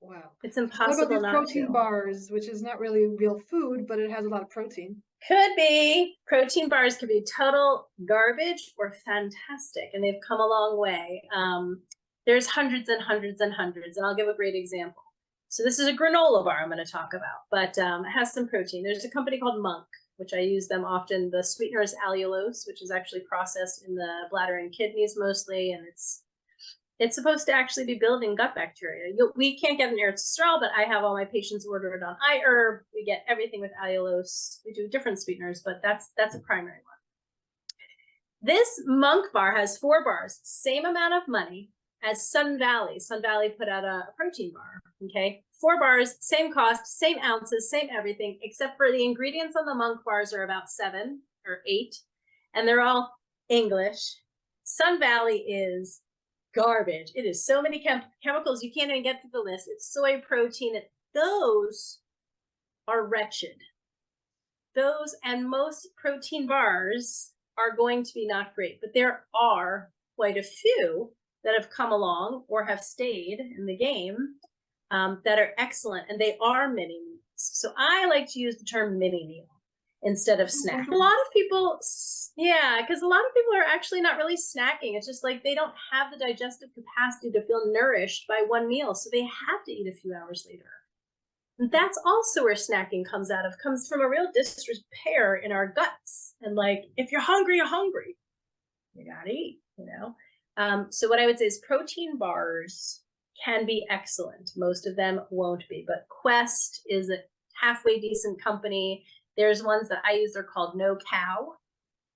Wow. It's What about impossible these not protein to. bars, which is not really real food, but it has a lot of protein? Could be. Protein bars could be total garbage or fantastic, and they've come a long way. There's hundreds and hundreds and hundreds, and I'll give a great example. So this is a granola bar I'm going to talk about, but it has some protein. There's a company called Monk, which I use them often. The sweetener is allulose, which is actually processed in the bladder and kidneys mostly, and it's supposed to actually be building gut bacteria. We can't get an erythritol, but I have all my patients order it on iHerb. We get everything with allulose. We do different sweeteners, but that's a primary one. This Monk bar has 4 bars, same amount of money as Sun Valley. Sun Valley put out a protein bar, okay? 4 bars, same cost, same ounces, same everything, except for the ingredients on the Monk bars are about 7 or 8, and they're all English. Sun Valley is garbage. It is so many chemicals you can't even get through the list. It's soy protein. Those are wretched. Those and most protein bars are going to be not great, but there are quite a few that have come along or have stayed in the game that are excellent, and they are mini meals. So I like to use the term mini meal instead of snack. A lot of people, yeah, because a lot of people are actually not really snacking. It's just like they don't have the digestive capacity to feel nourished by one meal, so they have to eat a few hours later. And that's also where snacking comes from a real disrepair in our guts. And like, if you're hungry, you're hungry. You gotta eat, you know? So what I would say is protein bars can be excellent. Most of them won't be, but Quest is a halfway decent company. There's ones that I use, they're called No Cow,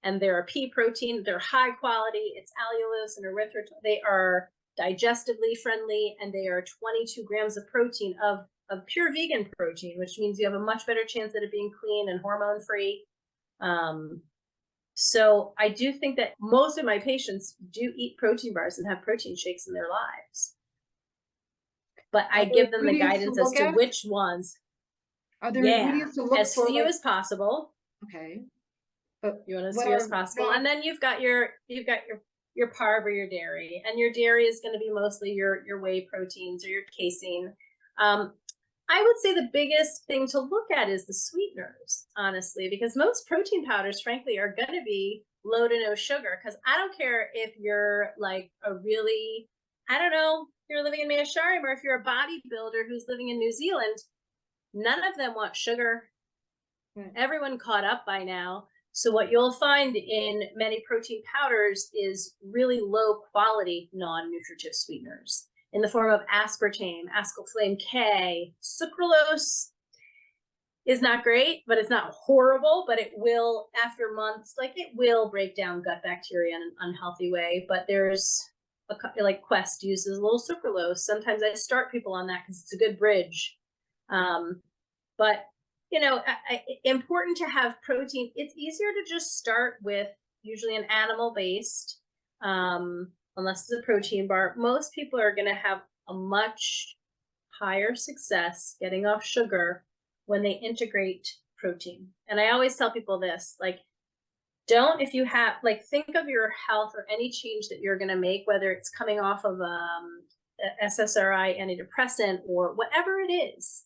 and they're a pea protein. They're high quality. It's allulose and erythritol. They are digestively friendly, and they are 22 grams of protein of pure vegan protein, which means you have a much better chance at it being clean and hormone free. So I do think that most of my patients do eat protein bars and have protein shakes in their lives. But I give them the guidance as to which ones. Are there ingredients to look for? As few as possible. Okay. But you want as few as possible. And then you've got your parve or your dairy. And your dairy is going to be mostly your whey proteins or your casein. I would say the biggest thing to look at is the sweeteners, honestly, because most protein powders, frankly, are going to be low to no sugar. Because I don't care if you're like a really, I don't know, you're living in Measharim, or if you're a bodybuilder who's living in New Zealand, none of them want sugar. Right. Everyone caught up by now. So what you'll find in many protein powders is really low quality non-nutritive sweeteners in the form of aspartame, aspartame K. Sucralose is not great, but it's not horrible, but it will, after months, like it will break down gut bacteria in an unhealthy way. But there's like Quest uses a little sucralose. Sometimes I start people on that because it's a good bridge. But you know, important to have protein. It's easier to just start with usually an animal-based, unless it's a protein bar. Most people are going to have a much higher success getting off sugar when they integrate protein. And I always tell people this, like, don't, if you have, like, think of your health or any change that you're going to make, whether it's coming off of SSRI antidepressant or whatever it is.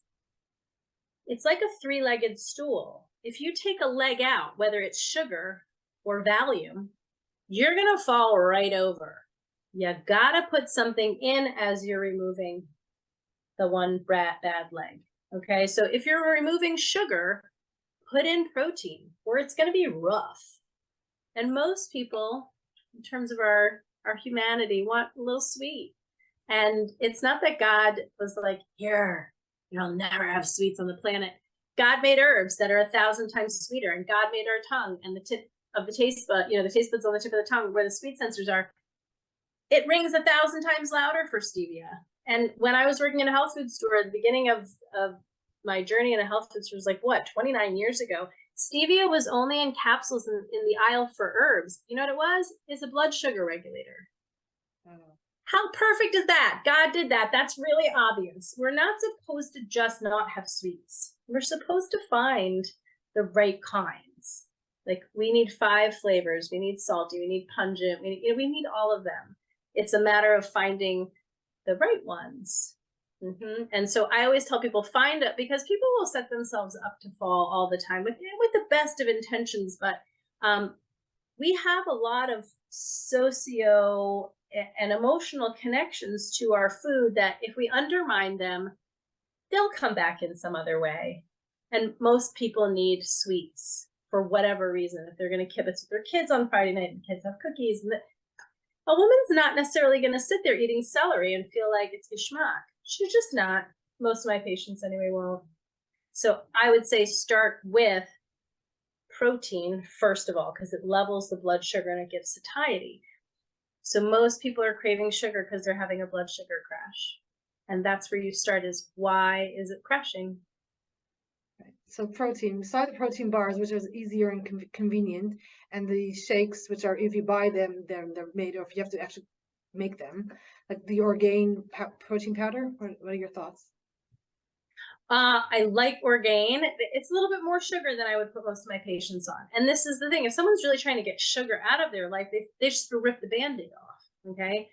It's like a 3-legged stool. If you take a leg out, whether it's sugar or Valium, you're going to fall right over. You got to put something in as you're removing the one bad leg. Okay, so if you're removing sugar, put in protein, or it's going to be rough. And most people, in terms of our humanity, want a little sweet. And it's not that God was like, here, you'll never have sweets on the planet. God made herbs that are 1,000 times sweeter, and God made our tongue and the tip of the taste bud, you know, the taste buds on the tip of the tongue where the sweet sensors are. It rings 1,000 times louder for stevia. And when I was working in a health food store at the beginning of my journey in a health food store, was like, what, 29 years ago, stevia was only in capsules in the aisle for herbs. You know what it was? It's a blood sugar regulator. Oh. How perfect is that? God did that. That's really obvious. We're not supposed to just not have sweets. We're supposed to find the right kinds. Like, we need 5 flavors. We need salty. We need pungent. We need all of them. It's a matter of finding the right ones. And so I always tell people, find it, because people will set themselves up to fall all the time with the best of intentions, but we have a lot of socio and emotional connections to our food that if we undermine them, they'll come back in some other way. And most people need sweets for whatever reason. If they're going to kibitz with their kids on Friday night and kids have cookies, and a woman's not necessarily going to sit there eating celery and feel like it's geschmack. She's just not. Most of my patients anyway won't. So I would say start with protein first of all, because it levels the blood sugar and it gives satiety. So most people are craving sugar because they're having a blood sugar crash. And that's where you start, is why is it crashing? Right. So protein, beside the protein bars, which is easier and convenient, and the shakes, which are, if you buy them, they're made, or if you have to actually make them, like the Orgain protein powder. What are your thoughts? I like Orgain. It's a little bit more sugar than I would put most of my patients on. And this is the thing, if someone's really trying to get sugar out of their life, they just rip the Band-Aid off, okay?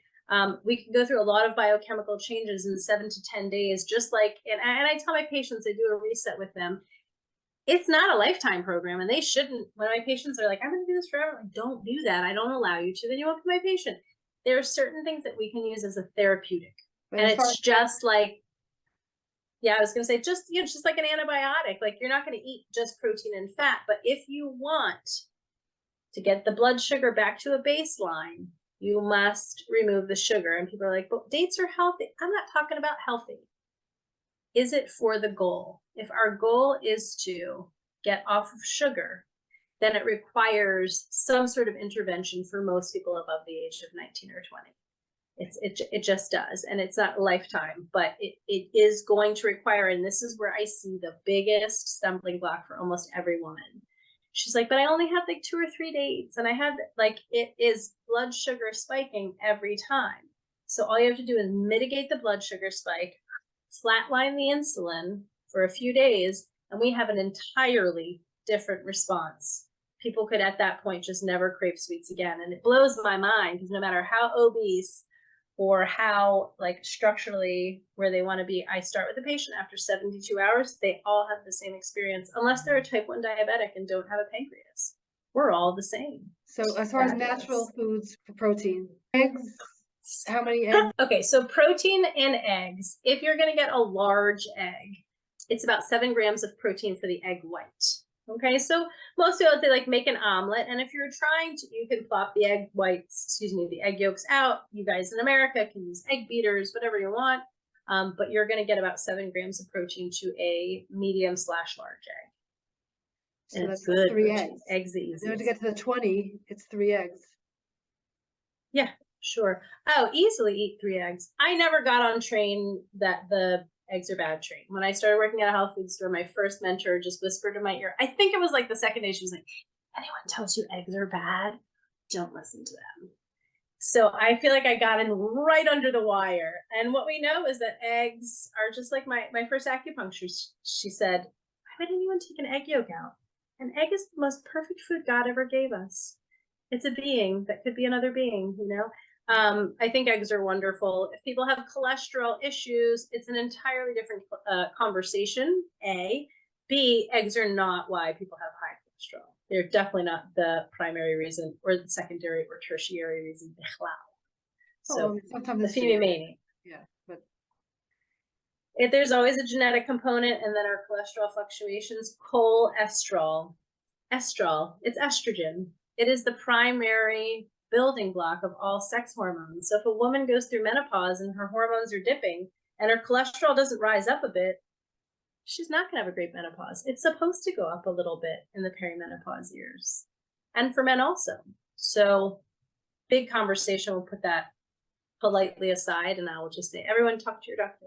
We can go through a lot of biochemical changes in 7 to 10 days, just like, and I tell my patients, I do a reset with them. It's not a lifetime program, and they shouldn't. When my patients are like, I'm going to do this forever, like, don't do that. I don't allow you to. Then you won't be my patient. There are certain things that we can use as a therapeutic. But and it's just like, yeah, I was going to say, just, just like an antibiotic. Like, you're not going to eat just protein and fat, but if you want to get the blood sugar back to a baseline, you must remove the sugar. And people are like, but dates are healthy. I'm not talking about healthy. Is it for the goal? If our goal is to get off of sugar, then it requires some sort of intervention for most people above the age of 19 or 20. It just does. And it's not lifetime, but it is going to require, and this is where I see the biggest stumbling block for almost every woman. She's like, but I only had like 2 or 3 dates, and I had like, it is blood sugar spiking every time. So all you have to do is mitigate the blood sugar spike, flatline the insulin for a few days, and we have an entirely different response. People could at that point just never crave sweets again. And it blows my mind, because no matter how obese or how like structurally where they want to be, I start with the patient after 72 hours, they all have the same experience, unless they're a type 1 diabetic and don't have a pancreas. We're all the same. So as far as natural foods for protein, eggs, how many eggs? Okay, so protein in eggs, if you're going to get a large egg, it's about 7 grams of protein for the egg white. Okay, so most people, they like make an omelet, and if you're trying to, you can plop the egg whites, the egg yolks out. You guys in America can use egg beaters, whatever you want, but you're going to get about 7 grams of protein to a medium/large egg. So and that's it's good 3 protein. eggs. Eggs the easiest. To get to the 20, it's 3 eggs. Yeah, sure. Oh, easily eat 3 eggs. I never got on train that the eggs are bad train. When I started working at a health food store, my first mentor just whispered in my ear. I think it was like the second day, she was like, anyone tells you eggs are bad, don't listen to them. So I feel like I got in right under the wire. And what we know is that eggs are just like my first acupuncture. She said, why would anyone take an egg yolk out? An egg is the most perfect food God ever gave us. It's a being that could be another being, I think eggs are wonderful. If people have cholesterol issues, it's an entirely different conversation, A. B, eggs are not why people have high cholesterol. They're definitely not the primary reason or the secondary or tertiary reason. So sometimes the female, yeah, but there's always a genetic component, and then our cholesterol fluctuations. Cholesterol, estrol, it's estrogen. It is the primary building block of all sex hormones. So if a woman goes through menopause and her hormones are dipping and her cholesterol doesn't rise up a bit, she's not going to have a great menopause. It's supposed to go up a little bit in the perimenopause years, and for men also. So big conversation. We'll put that politely aside, and I will just say, everyone talk to your doctor.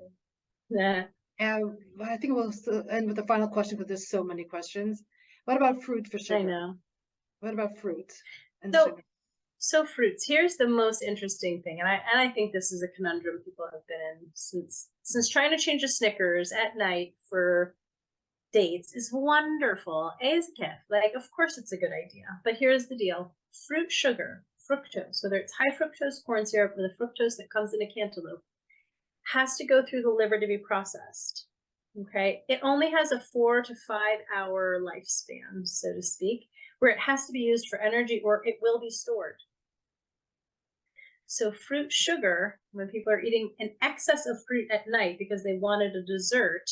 Yeah. I think we'll end with the final question, because there's so many questions. What about fruit for sugar? I know. What about fruit and so, sugar? So fruits. Here's the most interesting thing, and I think this is a conundrum people have been in since trying to change a Snickers at night for dates is wonderful. A is a gift. Like, of course it's a good idea. But here's the deal. Fruit sugar, fructose, whether it's high fructose corn syrup or the fructose that comes in a cantaloupe, has to go through the liver to be processed. Okay. It only has a 4 to 5 hour lifespan, so to speak, where it has to be used for energy or it will be stored. So fruit sugar, when people are eating an excess of fruit at night because they wanted a dessert,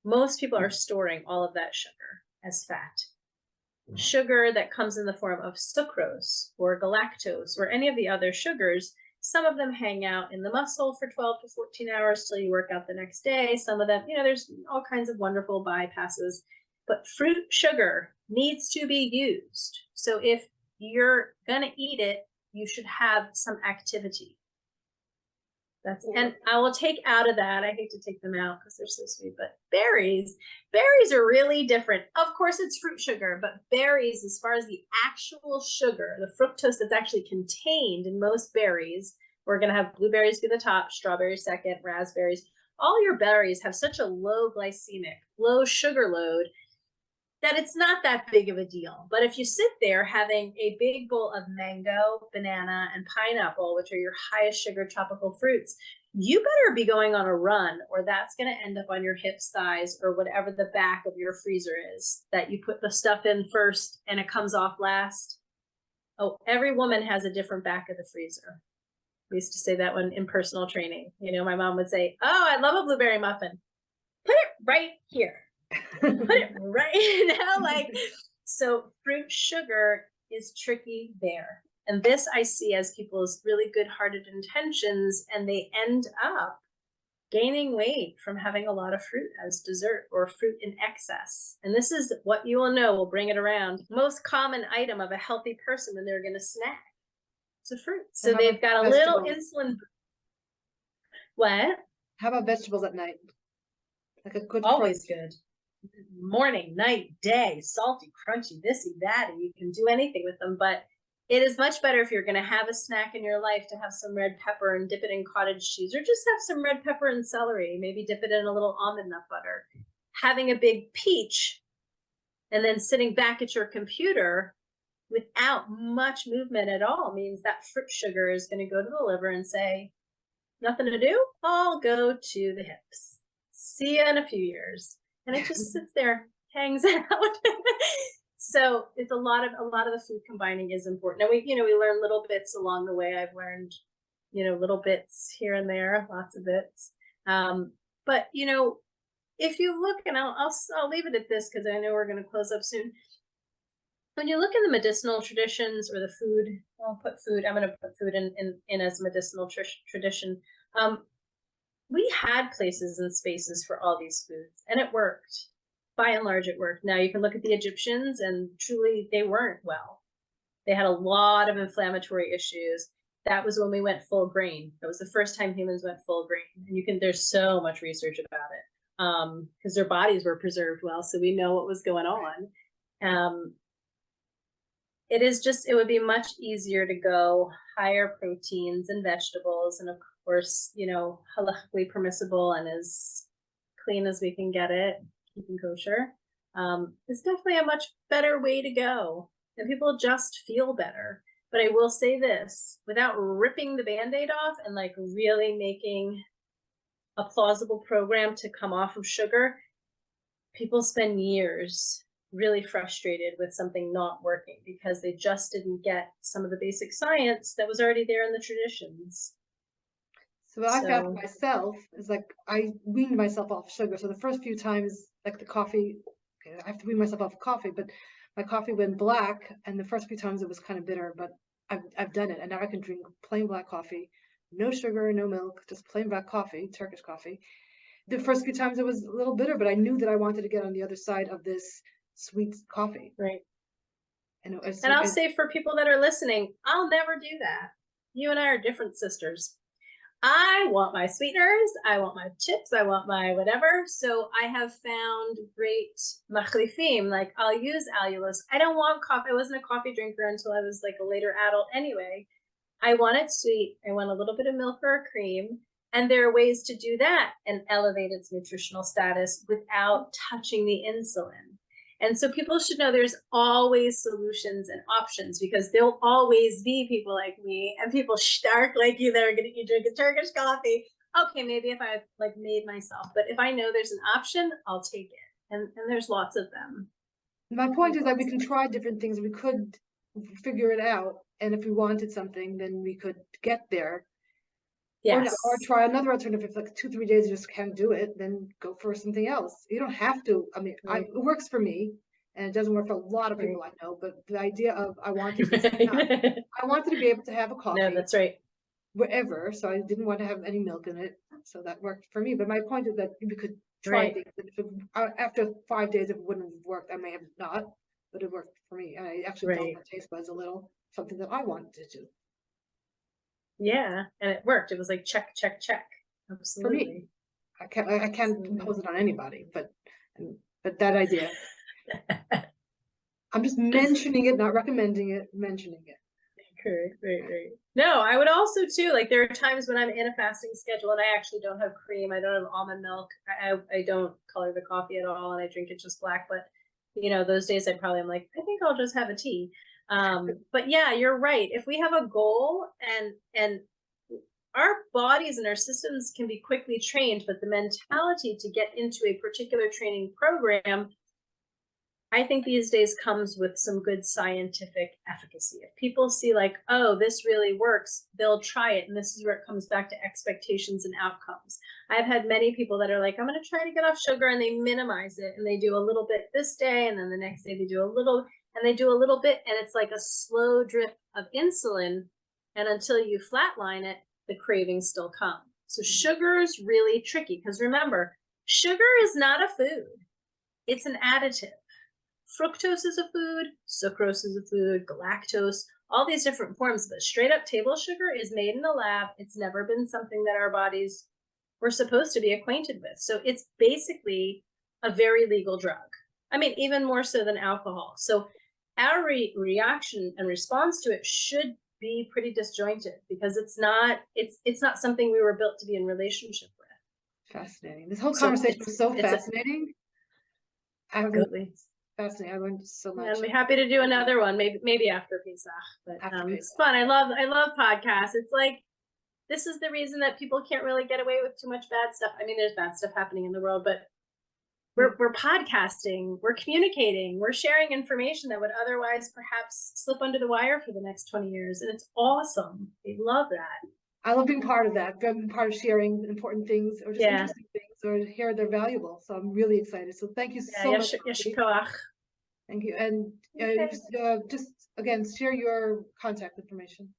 most people are storing all of that sugar as fat. Sugar that comes in the form of sucrose or galactose or any of the other sugars, some of them hang out in the muscle for 12 to 14 hours till you work out the next day. Some of them, there's all kinds of wonderful bypasses, but fruit sugar needs to be used. So if you're going to eat it, you should have some activity. And I will take out of that. I hate to take them out because they're so sweet, but berries are really different. Of course, it's fruit sugar, but berries, as far as the actual sugar, the fructose that's actually contained in most berries, we're going to have blueberries be the top, strawberries second, raspberries. All your berries have such a low glycemic, low sugar load that it's not that big of a deal. But if you sit there having a big bowl of mango, banana, and pineapple, which are your highest sugar tropical fruits, you better be going on a run, or that's going to end up on your hips, thighs, or whatever the back of your freezer is that you put the stuff in first and it comes off last. Oh, every woman has a different back of the freezer. We used to say that when in personal training. My mom would say, "Oh, I love a blueberry muffin. Put it right here." Put it right now, so fruit sugar is tricky there. And this I see as people's really good-hearted intentions, and they end up gaining weight from having a lot of fruit as dessert or fruit in excess. And this is what you will know, we'll bring it around. Most common item of a healthy person when they're going to snack. It's a fruit. So they've got a little insulin. What? How about vegetables at night? Like a good always good. Morning, night, day, salty, crunchy, thisy, thatty. You can do anything with them, but it is much better if you're going to have a snack in your life to have some red pepper and dip it in cottage cheese, or just have some red pepper and celery, maybe dip it in a little almond nut butter. Having a big peach and then sitting back at your computer without much movement at all means that fruit sugar is going to go to the liver and say, nothing to do, I'll go to the hips. See you in a few years. And it just sits there, hangs out. So it's a lot of the food combining is important. And we learn little bits along the way. I've learned, little bits here and there, lots of bits. But if you look, and I'll leave it at this because I know we're going to close up soon. When you look in the medicinal traditions or the food, I'm going to put food in as a medicinal tradition. We had places and spaces for all these foods, and it worked. By and large, it worked. Now you can look at the Egyptians, and truly they weren't well. They had a lot of inflammatory issues. That was when we went full grain. That was the first time humans went full grain. And there's so much research about it because their bodies were preserved well, so we know what was going on. It would be much easier to go higher proteins and vegetables, and of course, halakhically permissible and as clean as we can get it, keeping kosher. It's definitely a much better way to go, and people just feel better. But I will say this, without ripping the Band-Aid off and really making a plausible program to come off of sugar, people spend years really frustrated with something not working because they just didn't get some of the basic science that was already there in the traditions. So what I found for myself is I weaned myself off sugar. So the first few times, the coffee, I have to wean myself off coffee, but my coffee went black, and the first few times it was kind of bitter, but I've done it, and now I can drink plain black coffee, no sugar, no milk, just plain black coffee, Turkish coffee. The first few times it was a little bitter, but I knew that I wanted to get on the other side of this sweet coffee. Right. And I'll say for people that are listening, I'll never do that. You and I are different sisters. I want my sweeteners, I want my chips, I want my whatever. So I have found great machlifim, I'll use allulose. I don't want coffee. I wasn't a coffee drinker until I was a later adult anyway. I want it sweet. I want a little bit of milk or a cream. And there are ways to do that and elevate its nutritional status without touching the insulin. And so people should know there's always solutions and options, because there'll always be people like me and people stark like you that are going to drink a Turkish coffee okay, maybe if I've like made myself, but if I know there's an option, I'll take it. And there's lots of them. My point is that we can try different things. We could figure it out, and if we wanted something, then we could get there. Yes. Or try another alternative. If like 2-3 days you just can't do it, then go for something else. You don't have to. I mean, Right. it works for me, and it doesn't work for a lot of people Right. I know. But the idea of I wanted to be able to have a coffee. No, that's right. Wherever, so I didn't want to have any milk in it, so that worked for me. But my point is that we could try Right. things. If after 5 days, if it wouldn't have worked, I may have not, but it worked for me. And I actually felt Right. my taste buds a little something that I wanted to do. Yeah, and it worked. It was like check, check, check. Absolutely. For me, I can't impose it on anybody, but that idea. I'm just mentioning it, not recommending it, mentioning it. Right. No, I would also too, like there are times when I'm in a fasting schedule and I actually don't have cream, I don't have almond milk, I don't color the coffee at all, and I drink it just black. But you know, those days I'm like, I think I'll just have a tea. But yeah, you're right. If we have a goal and our bodies and our systems can be quickly trained, but the mentality to get into a particular training program, I think these days comes with some good scientific efficacy. If people see like, oh, this really works, they'll try it. And this is where it comes back to expectations and outcomes. I've had many people that are like, I'm going to try to get off sugar, and they minimize it, and they do a little bit this day, and then the next day they do a little, and they do a little bit, and it's like a slow drip of insulin. And until you flatline it, the cravings still come. So sugar is really tricky, because remember, sugar is not a food. It's an additive. Fructose is a food, sucrose is a food, galactose, all these different forms, but straight up table sugar is made in a lab. It's never been something that our bodies were supposed to be acquainted with. So it's basically a very legal drug. I mean, even more so than alcohol. So our reaction and response to it should be pretty disjointed, because it's not something we were built to be in relationship with. Fascinating. This whole conversation was so fascinating. Fascinating. I learned so much. Yeah, I'd be happy to do another one, maybe after Pesach. But it's fun. I love podcasts. It's like, this is the reason that people can't really get away with too much bad stuff. I mean, there's bad stuff happening in the world, but we're podcasting, we're communicating, we're sharing information that would otherwise perhaps slip under the wire for the next 20 years. And it's awesome. I love that. I love being part of that, being part of sharing important things, or just interesting things, or hear they're valuable. So I'm really excited. So thank you so much. Thank you. And just again, share your contact information.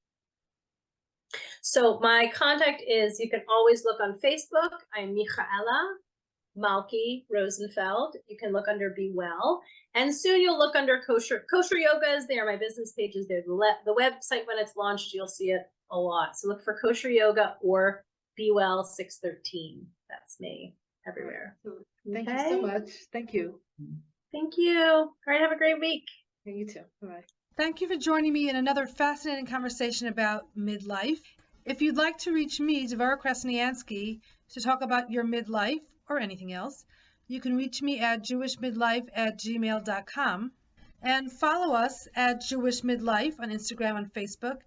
So my contact is, you can always look on Facebook. I'm Michaela Malky Rosenfeld. You can look under Be Well, and soon you'll look under Kosher Yoga is there. My business page is there. The website, when it's launched, you'll see it a lot. So look for Kosher Yoga or Be Well 613. That's me everywhere. Thank you so much. Thank you. Thank you. All right, have a great week. Yeah, you too. Bye. Thank you for joining me in another fascinating conversation about midlife. If you'd like to reach me, Devora Krasnianski, to talk about your midlife or anything else, you can reach me at jewishmidlife@gmail.com, and follow us at jewishmidlife on Instagram and Facebook,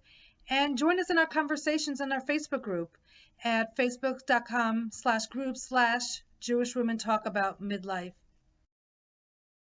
and join us in our conversations in our Facebook group at facebook.com/group/Jewish Women Talk About Midlife.